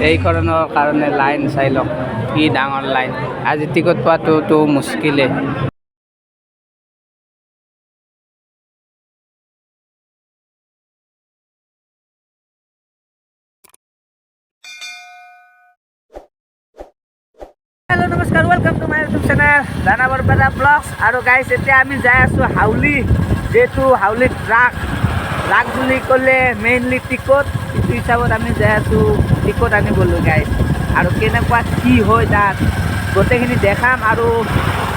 এইখনৰ কাৰণে লাইন চাই লওক কি ডাঙৰ লাইন আজি টিকট পোৱাটো মুস্কিলে Hello, namaskar. Welcome to my YouTube channel, Rana Barpeta vlogs. আৰু গাইছ এতিয়া আমি যাই আছো হাউলি যেটো হাউলি ট্ৰাক বুলি ক'লে মেইনলি টিকট ইটো হিচাপত আমি যাই আছো টিকট আনিবলৈ গাইছ আৰু কেনেকুৱা কি হয় তাত গোটেইখিনি দেখাম আৰু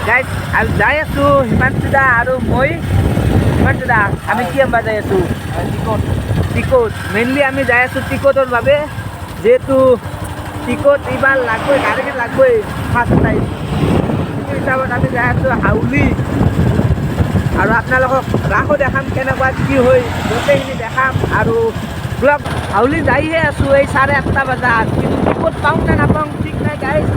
গাইছ আমি যাই আছো হিমাংশুদা আৰু মই হিমাংশুদা আমি কি আনবা যাই আছো টিকট মেইনলি আমি যাই আছো টিকটৰ বাবে যেটো টিকট এবাৰ লাগবে গাড়ী লাগবে ফাৰ্ষ্ট টাইম সেইটো হিচাপত আমি যাই আছোঁ হাউলি আৰু আপোনালোকক ৰাসো দেখাম কেনেকুৱা কি হয় গোটেইখিনি দেখাম আৰু ব্লগ হাউলি যাইহে আছোঁ এই 8:30 বজাত কিন্তু টিকট পাওঁ নে নাপাওঁ ঠিক নাই গাইছ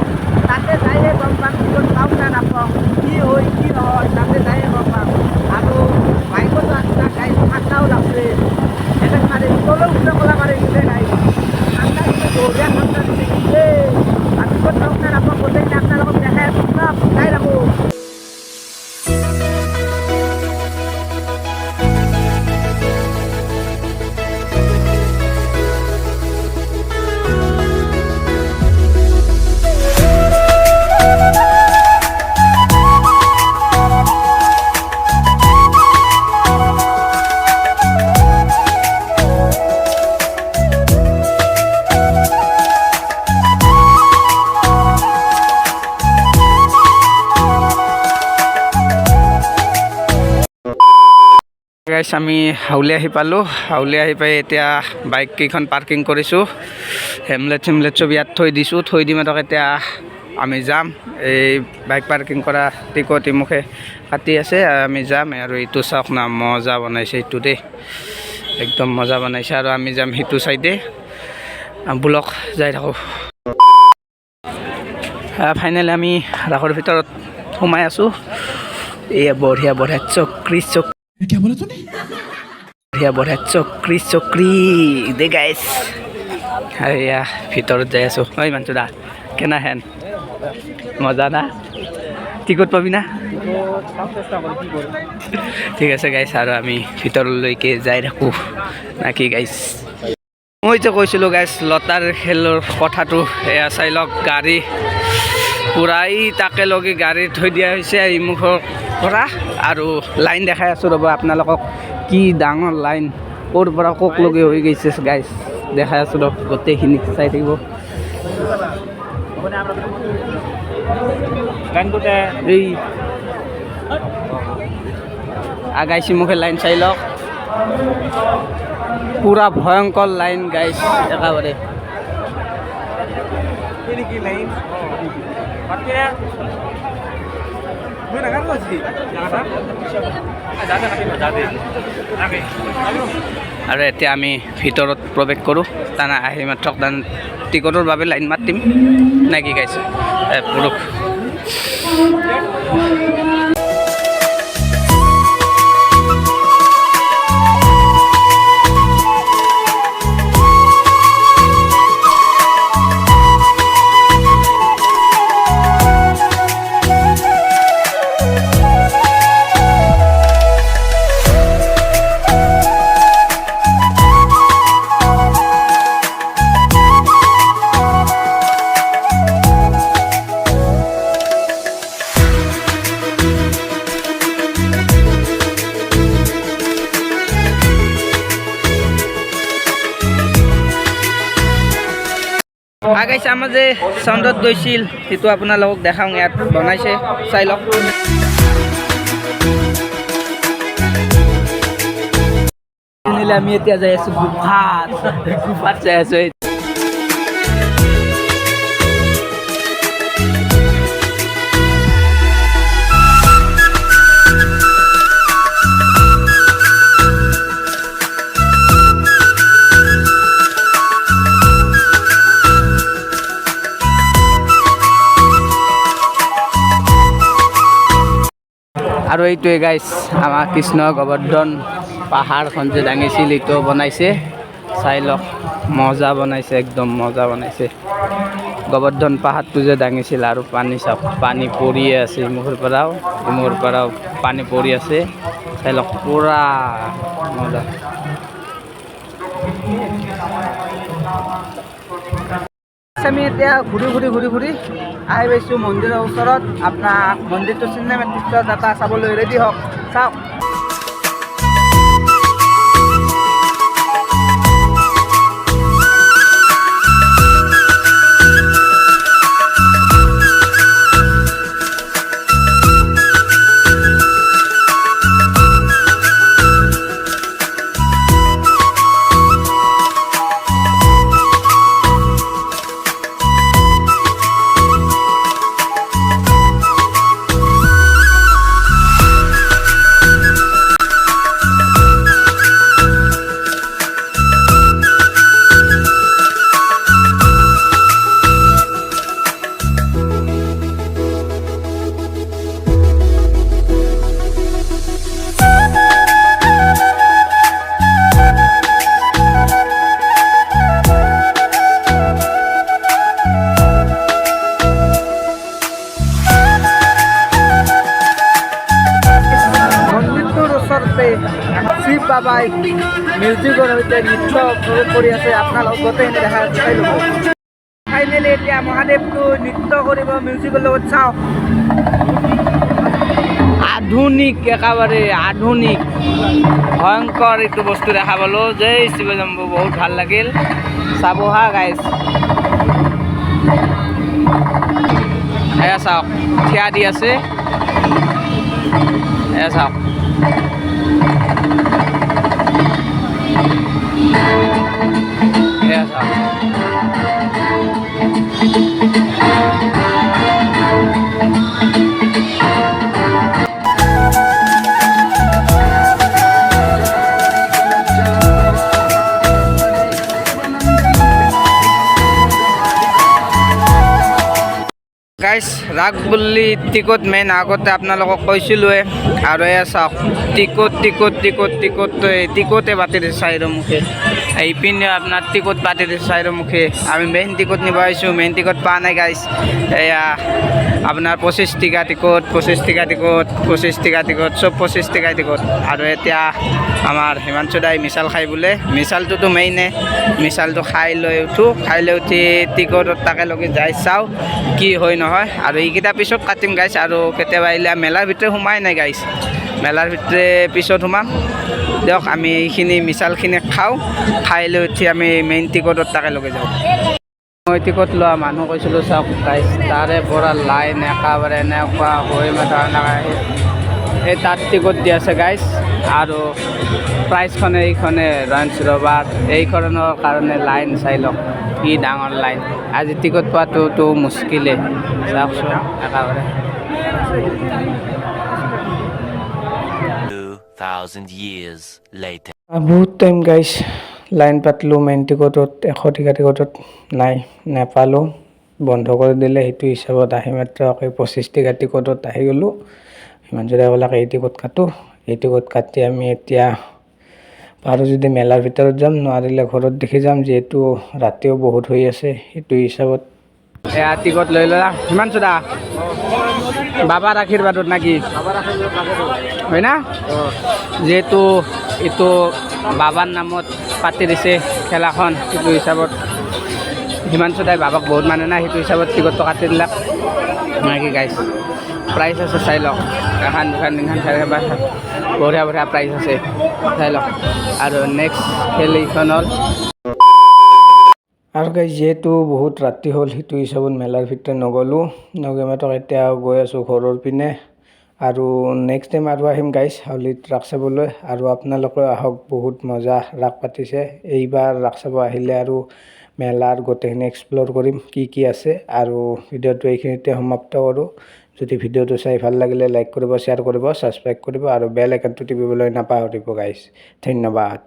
তাতে যাইহে গম পাম টিকট পাওঁ নে নাপাওঁ কি হয় কি নহয় তাতে যাইহে গম পাম আৰু বাইকতো আছোঁ গাইছ ঠাণ্ডাও লাগছে এটাক মাৰি তলৰ উঠে কলা মাৰি দিলে গাইছ ঠাণ্ডা কিন্তু বঢ়িয়া ঠাণ্ডা দিছে কিন্তু আমি ক'ত পাওঁ নে নাপাওঁ গোটেইখিনি আপোনালোকক দেখাই আছোঁ চাই ৰাখোঁ গাইছ আমি হাউলি আহি পালোঁ হাউলি আহি পাই এতিয়া বাইক কেইখন পাৰ্কিং কৰিছোঁ হেমলেট চব ইয়াত থৈ দিছোঁ থৈ দিম এতিয়া আমি যাম এই বাইক পাৰ্কিং কৰা টিকট মুখে কাটি আছে আমি যাম আৰু এইটো চাওক না মজা বনাইছে এইটো দেই একদম মজা বনাইছে আৰু আমি যাম সিটো চাইডে ব্লক যাই থাকোঁ ফাইনেলি আমি ৰাসৰ ভিতৰত সোমাই আছোঁ এয়া বঢ়িয়া চকৰি क्या बोला तूने बढ़िया चक्री दे गाइस अरे यार ভিতৰত যাই আছো ঐ মানচুদা কেনা হেন মজা না টিকট পাবি না ঠিক আছে গাইছ আৰু আমি ভিতৰলৈকে যাই থাকো নাকি গাইছ মই যে কৈছিলোঁ গাইছ লতাৰ খেলৰ কথাটো এয়া চাই লওক গাড়ী পুৰাই তাকে লগে গাড়ী থৈ দিয়া হৈছে এই মুখৰ পৰা আৰু লাইন দেখাই আছোঁ ৰ'ব আপোনালোকক কি ডাঙৰ লাইন ক'ৰ পৰা ক'ক লগে হৈ গৈছে গাইছ দেখাই আছোঁ ৰ'ব গোটেইখিনি চাই থাকিব এই আগাইছি মুখে লাইন চাই লওক পুৰা ভয়ংকৰ লাইন গাইছ একেবাৰে আৰু এতিয়া আমি ভিতৰত প্ৰৱেশ কৰোঁ তানা আহি মাত্ৰ টিকটৰ বাবে লাইন মাতিম নাকি গাইছে পুৰুষ আগাইছে আমাৰ যে চাউণ্ডত গৈছিল সেইটো আপোনালোকক দেখাওঁ ইয়াত বনাইছে চাই লওক আমি এতিয়া যাই আছোঁ গুফাত যাই আছোঁ আৰু এইটোৱে গাইছ আমাৰ কৃষ্ণ গোবৰ্ধন পাহাৰখন যে দাঙিছিল এইটো বনাইছে চাই লওক মজা বনাইছে, একদম মজা বনাইছে। গোবৰ্ধন পাহাৰটো যে দাঙিছিল আৰু পানী চাওক, পানী পৰিয়ে আছে ইমুখৰ পৰাও পানী পৰি আছে। চাই লওক পুৰা মজা। আমি এতিয়া ঘূৰি আহি পাইছোঁ মন্দিৰৰ ওচৰত। আপোনাক মন্দিৰটো চিনেমেটিক ডাটা চাবলৈ ৰেডি হওক, চাওক। শিৱ বাবাই মিউজিকৰ সৈতে নৃত্য কৰি আছে, আপোনালোক গোটেইখিনি দেখা চাই ল'ব। ফাইনেলি এতিয়া মহাদেৱটো নৃত্য কৰিব মিউজিকৰ লগত, চাওক। আধুনিক, একেবাৰে আধুনিক ভয়ংকৰ এইটো বস্তু দেখা পালোঁ। জয় শিৱ শম্ভু, বহুত ভাল লাগিল। চাব হা গাইজ, এয়া চাওক থিয়া দি আছে, এয়া চাওক। এয়া চাওক গাইজ, ৰাগ বুলি টিকট মেইন আগতে আপোনালোকক কৈছিলোঁৱে। আৰু এয়া চাওক টিকটে পাতি দিছে চাৰিমুখে। এইপিনে আপোনাৰ টিকট পাতি দিছে চাৰিমুখে। আমি মেইন টিকট নিব আহিছোঁ, মেইন টিকট পোৱা নাই গাইজ। এয়া আপোনাৰ 25 টকা টিকট, 25 টকা টিকট, 25 টকা টিকট, চব 25 টকা টিকট। আৰু এতিয়া আমাৰ হিমাংশু দাই মিছাল খাই বোলে, মিছালটোতো মেইনে। মিছালটো খাই লৈ উঠি টিকটত তাকে লগে যাই চাওঁ কি হয় নহয়। আৰু এইকেইটা পিছত কাটিম গাইছ। আৰু কেতিয়াবা আহিলে মেলাৰ ভিতৰত সোমাই নাই গাইছ, মেলাৰ ভিতৰে পিছত সোমাম দিয়ক। আমি এইখিনি মিছালখিনি খাই লৈ উঠি আমি মেইন টিকটত তাকে লগে যাওঁ। মই টিকট লোৱা মানুহ কৈছিলোঁ, চাওক গাইছ, তাৰে পৰা লাইন একেবাৰে এনেকুৱা হৈ এই তাত টিকট দি আছে গাইছ। আৰু প্ৰাইজখনে এইখনে ৰেঞ্জ ৰ'ভাৰ, এইখনৰ কাৰণে লাইন চাই লওক, কি ডাঙৰ লাইন। আজি টিকট পোৱাটোতো মুস্কিলে, চাওকচোন একেবাৰে। 2000 years later. বহুত টাইম গাইছ লাইন পাতিলোঁ মেইন টিকটত, 100 টকা টিকটত নেপালোঁ, বন্ধ কৰি দিলে। সেইটো হিচাপত আহি মাত্ৰ 25 টকা টিকটত আহি গ'লোঁ। হিমাংশুদাই ক'লাক এই টিকট কাটো, এই টিকট কাটি আমি এতিয়া পাৰোঁ যদি মেলাৰ ভিতৰত যাম, নোৱাৰিলে ঘৰত দেখি যাম, যিহেতু ৰাতিও বহুত হৈ আছে। সেইটো হিচাপত এয়া টিকট লৈ ল'লা। হিমাংশুদা বাবাৰ আশীৰ্বাদত নাকি হয় না? যিহেতু এইটো বাবাৰ নামত পাতি দিছে খেলাখন, সেইটো হিচাপত হিমাংশুদাই বাবাক বহুত মানে না, সেইটো হিচাপত টিকটটো কাটি দিলাক নাকি গাইছ। প্ৰাইজ আছে চাই লওক, এখন দুখন তিনিখন চাৰিখন পাঁচখন, বঢ়িয়া প্ৰাইজ আছে চাই লওক। আৰু নেক্সট খেল এইখন হ'ল। আৰু গাইজ যিহেতু বহুত ৰাতি হ'ল, সেইটো হিচাপত মেলাৰ ভিতৰত নগ'লোঁ, মাত্ৰ এতিয়া গৈ আছোঁ ঘৰৰ পিনে। আৰু নেক্সট টাইম আৰু আহিম গাইজ হাউলিত ৰাস চাবলৈ। আৰু আপোনালোকে আহক, বহুত মজা ৰাস পাতিছে এইবাৰ। ৰাস চাব আহিলে আৰু মেলাৰ গোটেইখিনি এক্সপ্ল'ৰ কৰিম কি কি আছে। আৰু ভিডিঅ'টো এইখিনিতে সমাপ্ত কৰোঁ। যদি ভিডিঅ'টো চাই ভাল লাগিলে লাইক কৰিব, শ্বেয়াৰ কৰিব, ছাবস্ক্ৰাইব কৰিব আৰু বেল আইকনটো টিপিবলৈ নাপাহৰিব গাইজ। ধন্যবাদ।